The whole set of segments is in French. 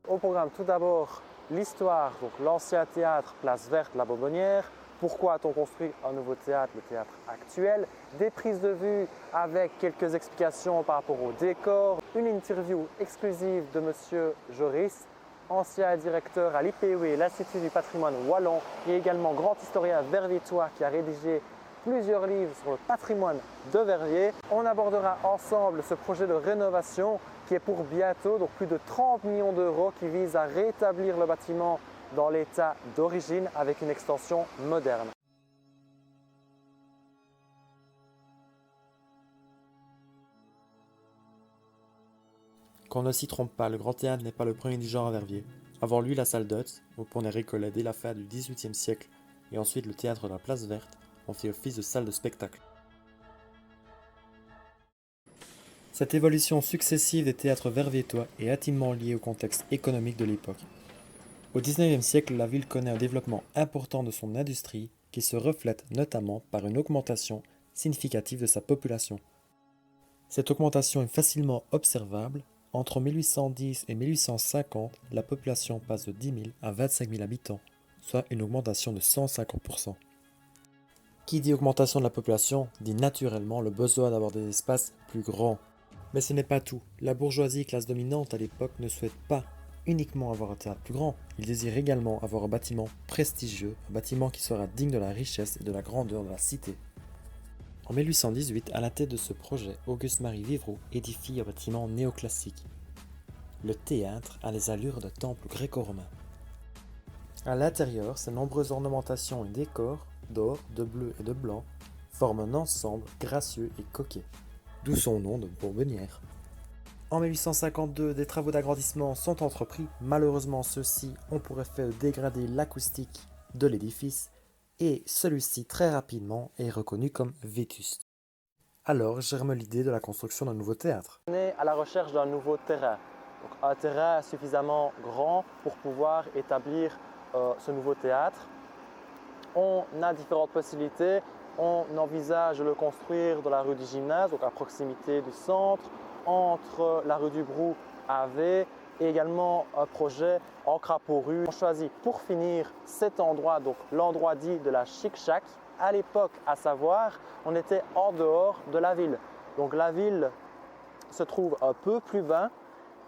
Au programme, tout d'abord, l'histoire, donc l'ancien théâtre Place Verte, la Bobonnière. Pourquoi a-t-on construit un nouveau théâtre, le théâtre actuel? Des prises de vue avec quelques explications par rapport au décor. Une interview exclusive de Monsieur Joris, ancien directeur à l'IPW, l'Institut du patrimoine wallon, et également grand historien verviétois qui a rédigé plusieurs livres sur le patrimoine de Verviers. On abordera ensemble ce projet de rénovation qui est pour bientôt, donc plus de 30 millions d'euros, qui vise à rétablir le bâtiment dans l'état d'origine avec une extension moderne. Qu'on ne s'y trompe pas, le Grand Théâtre n'est pas le premier du genre à Verviers. Avant lui, la salle d'hôtes, où on les récolait dès la fin du XVIIIe siècle, et ensuite le théâtre de la Place Verte, ont fait office de salle de spectacle. Cette évolution successive des théâtres verviétois est intimement liée au contexte économique de l'époque. Au XIXe siècle, la ville connaît un développement important de son industrie qui se reflète notamment par une augmentation significative de sa population. Cette augmentation est facilement observable. Entre 1810 et 1850, la population passe de 10 000 à 25 000 habitants, soit une augmentation de 150%. Qui dit augmentation de la population dit naturellement le besoin d'avoir des espaces plus grands. Mais ce n'est pas tout. La bourgeoisie, classe dominante à l'époque, ne souhaite pas uniquement avoir un théâtre plus grand. Il désire également avoir un bâtiment prestigieux, un bâtiment qui sera digne de la richesse et de la grandeur de la cité. En 1818, à la tête de ce projet, Auguste-Marie Vivroux édifie un bâtiment néoclassique. Le théâtre a les allures de temple gréco-romain. À l'intérieur, ses nombreuses ornementations et décors, d'or, de bleu et de blanc, forment un ensemble gracieux et coquet, d'où son nom de Bourbonnière. En 1852, des travaux d'agrandissement sont entrepris. Malheureusement, ceux-ci ont pour effet de dégrader l'acoustique de l'édifice et celui-ci très rapidement est reconnu comme vétuste. Alors germe l'idée de la construction d'un nouveau théâtre. On est à la recherche d'un nouveau terrain, donc un terrain suffisamment grand pour pouvoir établir ce nouveau théâtre. On a différentes possibilités. On envisage de le construire dans la rue du Gymnase, donc à proximité du centre, entre la rue du Brou à V, et également un projet en crapaud-rue. On choisit pour finir cet endroit, donc l'endroit dit de la Chic Shack. À l'époque, à savoir, on était en dehors de la ville. Donc la ville se trouve un peu plus bas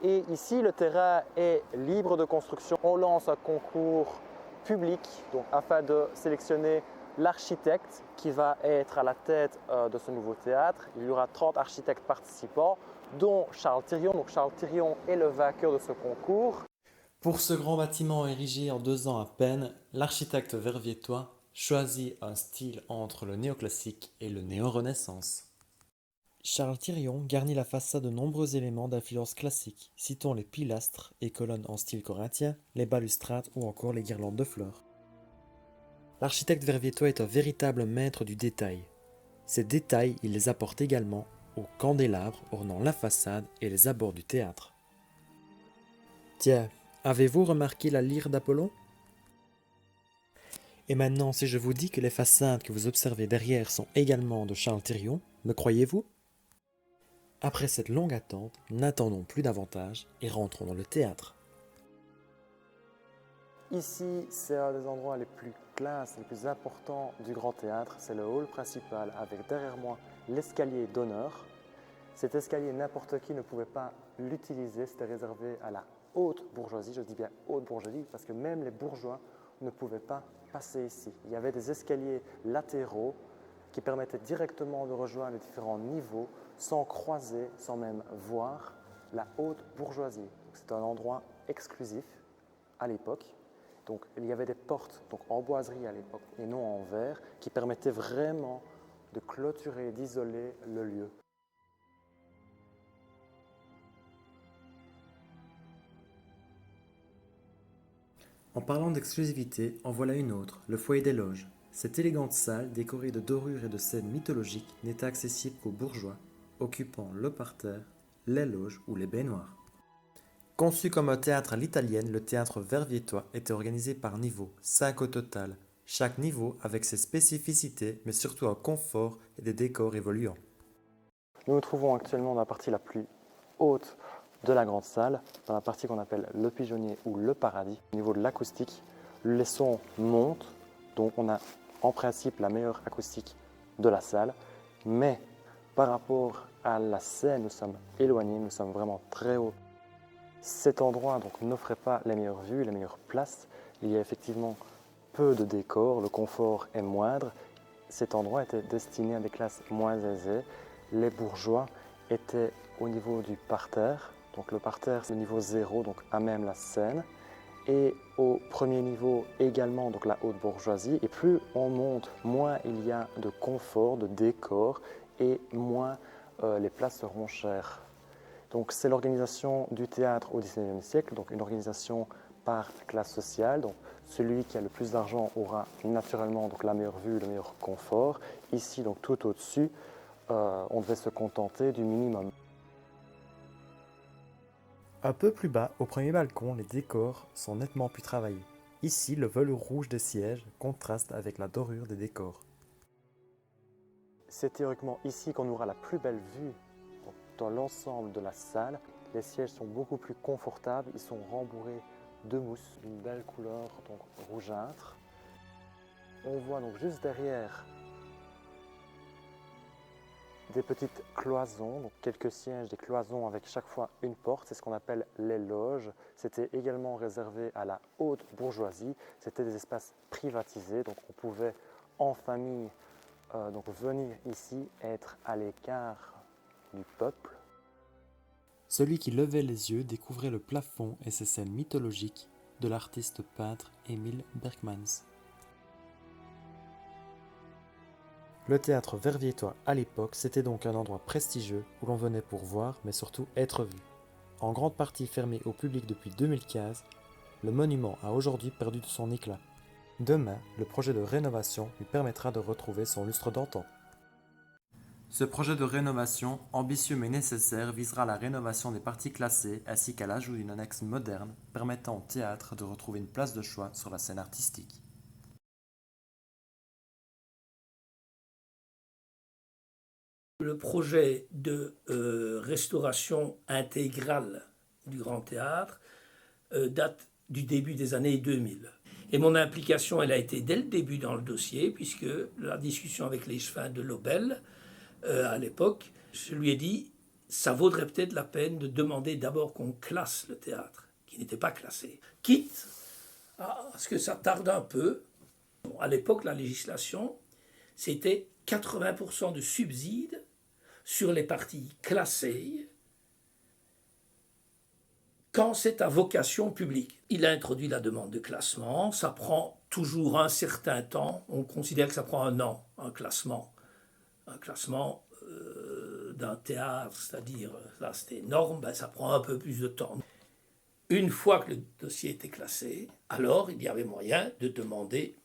et ici le terrain est libre de construction. On lance un concours public donc, afin de sélectionner l'architecte qui va être à la tête de ce nouveau théâtre. Il y aura 30 architectes participants, dont Charles Thirion. Donc Charles Thirion est le vainqueur de ce concours. Pour ce grand bâtiment érigé en 2 ans à peine, l'architecte verviétois choisit un style entre le néoclassique et le néo-renaissance. Charles Thirion garnit la façade de nombreux éléments d'influence classique, citons les pilastres et colonnes en style corinthien, les balustrades ou encore les guirlandes de fleurs. L'architecte verviétois est un véritable maître du détail. Ces détails, il les apporte également aux candélabres ornant la façade et les abords du théâtre. Tiens, avez-vous remarqué la lyre d'Apollon? Et maintenant, si je vous dis que les façades que vous observez derrière sont également de Charles Thirion, me croyez-vous? Après cette longue attente, n'attendons plus davantage et rentrons dans le théâtre. Ici, c'est un des endroits les plus classes, les plus importants du Grand Théâtre. C'est le hall principal avec derrière moi l'escalier d'honneur. Cet escalier, n'importe qui ne pouvait pas l'utiliser. C'était réservé à la haute bourgeoisie. Je dis bien haute bourgeoisie parce que même les bourgeois ne pouvaient pas passer ici. Il y avait des escaliers latéraux qui permettaient directement de rejoindre les différents niveaux sans croiser, sans même voir la haute bourgeoisie. C'est un endroit exclusif à l'époque. Donc, il y avait des portes donc en boiserie à l'époque et non en verre qui permettaient vraiment de clôturer, d'isoler le lieu. En parlant d'exclusivité, en voilà une autre, le foyer des loges. Cette élégante salle, décorée de dorures et de scènes mythologiques, n'était accessible qu'aux bourgeois, occupant le parterre, les loges ou les baignoires. Conçu comme un théâtre à l'italienne, le théâtre verviétois était organisé par niveau, 5 au total, chaque niveau avec ses spécificités, mais surtout un confort et des décors évoluants. Nous nous trouvons actuellement dans la partie la plus haute de la grande salle, dans la partie qu'on appelle le pigeonnier ou le paradis. Au niveau de l'acoustique, les sons montent, donc on a en principe la meilleure acoustique de la salle, mais par rapport à la scène, nous sommes éloignés, nous sommes vraiment très haut. Cet endroit n'offrait pas les meilleures vues, les meilleures places. Il y a effectivement peu de décors, le confort est moindre. Cet endroit était destiné à des classes moins aisées. Les bourgeois étaient au niveau du parterre. Donc le parterre, c'est le niveau 0, donc à même la scène. Et au premier niveau également, donc la haute bourgeoisie. Et plus on monte, moins il y a de confort, de décor, et moins les places seront chères. Donc c'est l'organisation du théâtre au XIXe siècle, donc une organisation par classe sociale. Donc celui qui a le plus d'argent aura naturellement donc la meilleure vue, le meilleur confort. Ici, donc tout au-dessus, on devait se contenter du minimum. Un peu plus bas, au premier balcon, les décors sont nettement plus travaillés. Ici, le velours rouge des sièges contraste avec la dorure des décors. C'est théoriquement ici qu'on aura la plus belle vue dans l'ensemble de la salle. Les sièges sont beaucoup plus confortables, ils sont rembourrés de mousse d'une belle couleur, donc rougeâtre. On voit donc juste derrière des petites cloisons, donc quelques sièges, des cloisons avec chaque fois une porte, c'est ce qu'on appelle les loges. C'était également réservé à la haute bourgeoisie, c'était des espaces privatisés, donc on pouvait en famille venir ici, être à l'écart du peuple. Celui qui levait les yeux découvrait le plafond et ses scènes mythologiques de l'artiste peintre Emil Bergmans. Le théâtre verviétois à l'époque, c'était donc un endroit prestigieux où l'on venait pour voir, mais surtout être vu. En grande partie fermé au public depuis 2015, le monument a aujourd'hui perdu de son éclat. Demain, le projet de rénovation lui permettra de retrouver son lustre d'antan. Ce projet de rénovation, ambitieux mais nécessaire, visera la rénovation des parties classées ainsi qu'à l'ajout d'une annexe moderne permettant au théâtre de retrouver une place de choix sur la scène artistique. Le projet de restauration intégrale du Grand Théâtre date du début des années 2000. Et mon implication, elle a été dès le début dans le dossier, puisque la discussion avec l'échevin de Lobel, à l'époque, je lui ai dit, ça vaudrait peut-être la peine de demander d'abord qu'on classe le théâtre, qui n'était pas classé. Quitte à ce que ça tarde un peu. Bon, à l'époque, la législation, c'était 80% de subsides sur les parties classées quand c'est à vocation publique. Il a introduit la demande de classement, ça prend toujours un certain temps, on considère que ça prend un an, un classement d'un théâtre, c'est-à-dire, là c'est énorme, ben, ça prend un peu plus de temps. Une fois que le dossier était classé, alors il y avait moyen de demander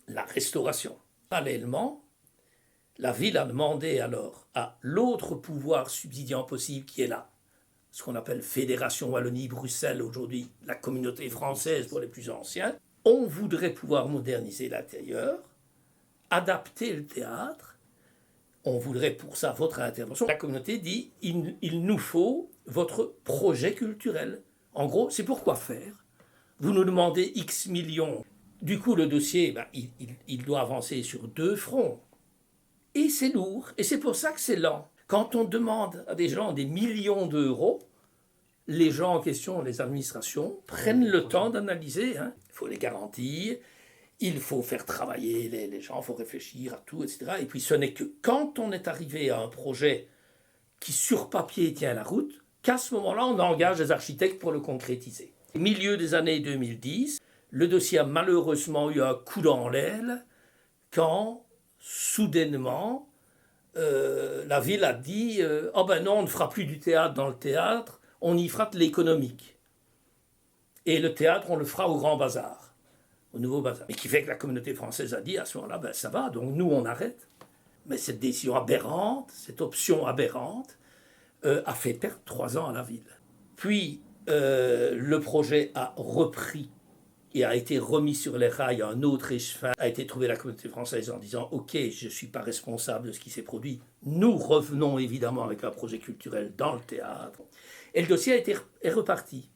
la restauration. Parallèlement, la ville a demandé alors à l'autre pouvoir subsidiant possible qui est là, ce qu'on appelle Fédération Wallonie-Bruxelles aujourd'hui, la communauté française pour les plus anciens. On voudrait pouvoir moderniser l'intérieur, adapter le théâtre. On voudrait pour ça votre intervention. La communauté dit il nous faut votre projet culturel. En gros, c'est pour quoi faire. Vous nous demandez X millions. Du coup, le dossier, il doit avancer sur 2 fronts. Et c'est lourd, et c'est pour ça que c'est lent. Quand on demande à des gens des millions d'euros, les gens en question, les administrations, prennent le temps d'analyser. Il faut les garantir, il faut faire travailler les gens, il faut réfléchir à tout, etc. Et puis ce n'est que quand on est arrivé à un projet qui sur papier tient la route, qu'à ce moment-là, on engage des architectes pour le concrétiser. Au milieu des années 2010, le dossier a malheureusement eu un coup dans l'aile quand soudainement, la ville a dit oh ben non, on ne fera plus du théâtre dans le théâtre, on y fera de l'économique. Et le théâtre, on le fera au Grand Bazar, au Nouveau Bazar. Et qui fait que la communauté française a dit à ce moment-là, ben ça va, donc nous on arrête. Mais cette décision aberrante, cette option aberrante, a fait perdre 3 ans à la ville. Puis le projet a repris et a été remis sur les rails. Un autre échevin a été trouvé à la communauté française en disant « Ok, je ne suis pas responsable de ce qui s'est produit. Nous revenons évidemment avec un projet culturel dans le théâtre. » Et le dossier est reparti.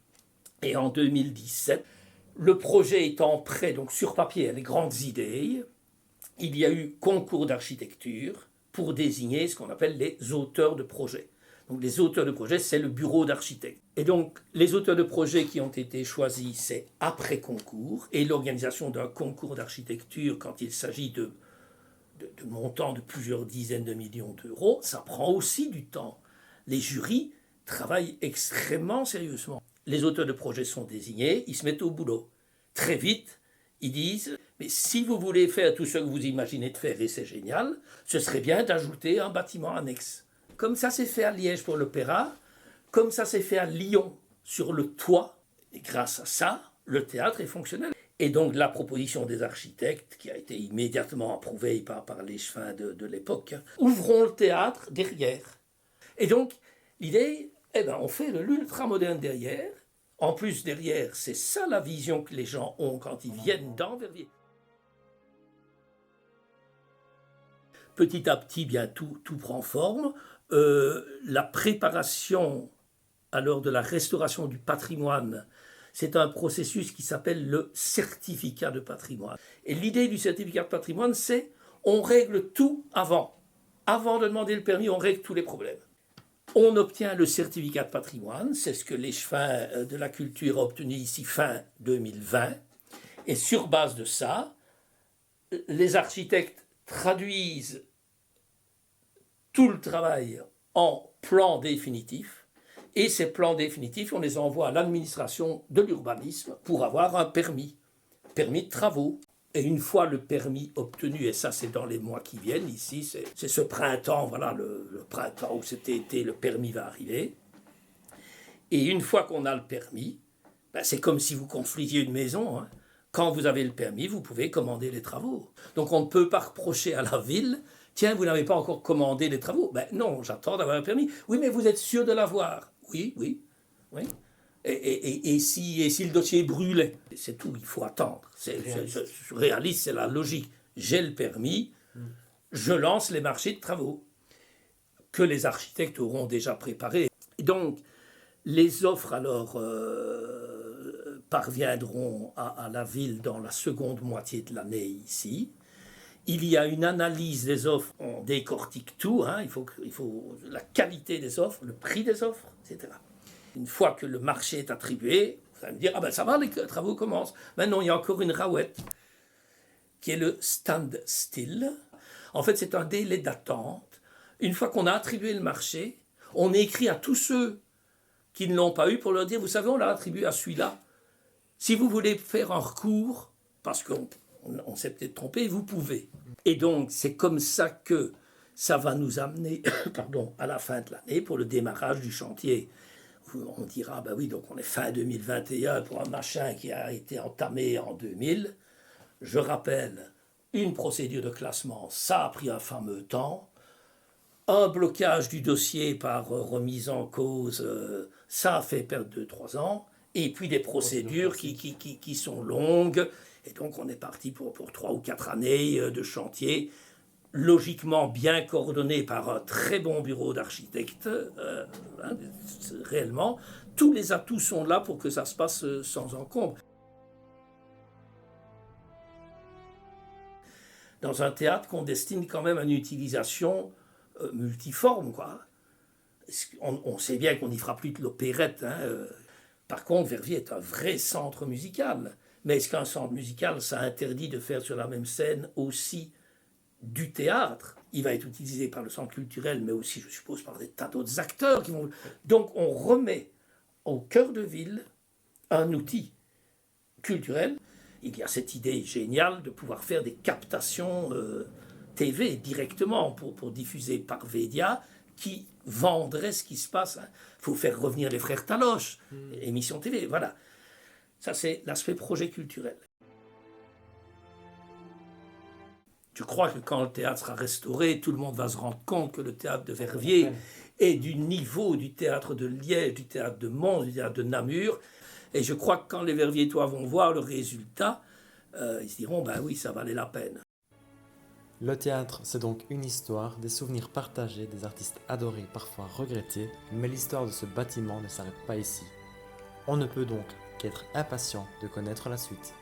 Et en 2017, le projet étant prêt, donc sur papier, les grandes idées, il y a eu concours d'architecture pour désigner ce qu'on appelle les auteurs de projet. Donc les auteurs de projet, c'est le bureau d'architectes. Et donc les auteurs de projet qui ont été choisis, c'est après concours. Et l'organisation d'un concours d'architecture, quand il s'agit de montants de plusieurs dizaines de millions d'euros, ça prend aussi du temps. Les jurys travaillent extrêmement sérieusement. Les auteurs de projet sont désignés, ils se mettent au boulot. Très vite, ils disent « Mais si vous voulez faire tout ce que vous imaginez de faire, et c'est génial, ce serait bien d'ajouter un bâtiment annexe. » Comme ça s'est fait à Liège pour l'opéra, comme ça s'est fait à Lyon sur le toit. Et grâce à ça, le théâtre est fonctionnel. Et donc la proposition des architectes, qui a été immédiatement approuvée par l'échevin de l'époque, ouvrons le théâtre derrière. Et donc l'idée, on fait l'ultra-moderne derrière. En plus, derrière, c'est ça la vision que les gens ont quand ils viennent dans Verviers. Petit à petit, bien tout prend forme. La préparation alors de la restauration du patrimoine, c'est un processus qui s'appelle le certificat de patrimoine. Et l'idée du certificat de patrimoine, c'est on règle tout avant. Avant de demander le permis, on règle tous les problèmes. On obtient le certificat de patrimoine, c'est ce que l'échevin de la culture a obtenu ici fin 2020. Et sur base de ça, les architectes traduisent tout le travail en plan définitif, et ces plans définitifs, on les envoie à l'administration de l'urbanisme pour avoir un permis de travaux. Et une fois le permis obtenu, et ça c'est dans les mois qui viennent, ici c'est ce printemps, voilà le printemps où c'était été, le permis va arriver. Et une fois qu'on a le permis, c'est comme si vous construisiez une maison, hein. Quand vous avez le permis, vous pouvez commander les travaux. Donc on ne peut pas reprocher à la ville « Tiens, vous n'avez pas encore commandé les travaux ». Non, j'attends d'avoir un permis. « Oui, mais vous êtes sûr de l'avoir ». Oui. Et si le dossier brûlait, c'est tout, il faut attendre. C'est réaliste, c'est la logique. J'ai le permis, je lance les marchés de travaux que les architectes auront déjà préparés. Et donc, les offres alors parviendront à la ville dans la seconde moitié de l'année ici. Il y a une analyse des offres, on décortique tout, hein, il faut la qualité des offres, le prix des offres, etc. Une fois que le marché est attribué, vous allez me dire, ça va, les travaux commencent. Maintenant, il y a encore une rouette, qui est le standstill. En fait, c'est un délai d'attente. Une fois qu'on a attribué le marché, on écrit à tous ceux qui ne l'ont pas eu pour leur dire, vous savez, on l'a attribué à celui-là. Si vous voulez faire un recours, parce qu'on s'est peut-être trompé, vous pouvez. Et donc, c'est comme ça que ça va nous amener à la fin de l'année pour le démarrage du chantier. On dira, oui, donc on est fin 2021 pour un machin qui a été entamé en 2000. Je rappelle, une procédure de classement, ça a pris un fameux temps. Un blocage du dossier par remise en cause, ça a fait perdre 2-3 ans. Et puis des procédures qui sont longues. Et donc on est parti pour 3 ou 4 années de chantier, logiquement bien coordonné par un très bon bureau d'architectes. Réellement, tous les atouts sont là pour que ça se passe sans encombre. Dans un théâtre qu'on destine quand même à une utilisation multiforme, quoi. On sait bien qu'on n'y fera plus de l'opérette. Par contre, Verviers est un vrai centre musical. Mais est-ce qu'un centre musical, ça interdit de faire sur la même scène aussi du théâtre? Il va être utilisé par le centre culturel, mais aussi, je suppose, par des tas d'autres acteurs qui vont... Donc, on remet au cœur de ville un outil culturel. Il y a cette idée géniale de pouvoir faire des captations TV directement pour diffuser par Védia, qui vendrait ce qui se passe. Il faut faire revenir les frères Taloche, émission TV, voilà. Ça, c'est l'aspect projet culturel. Je crois que quand le théâtre sera restauré, tout le monde va se rendre compte que le théâtre de Verviers est du niveau du théâtre de Liège, du théâtre de Mons, du théâtre de Namur. Et je crois que quand les Verviétois vont voir le résultat, ils se diront, ben oui, ça valait la peine. Le théâtre, c'est donc une histoire, des souvenirs partagés, des artistes adorés, parfois regrettés, mais l'histoire de ce bâtiment ne s'arrête pas ici. On ne peut donc qu'être impatient de connaître la suite.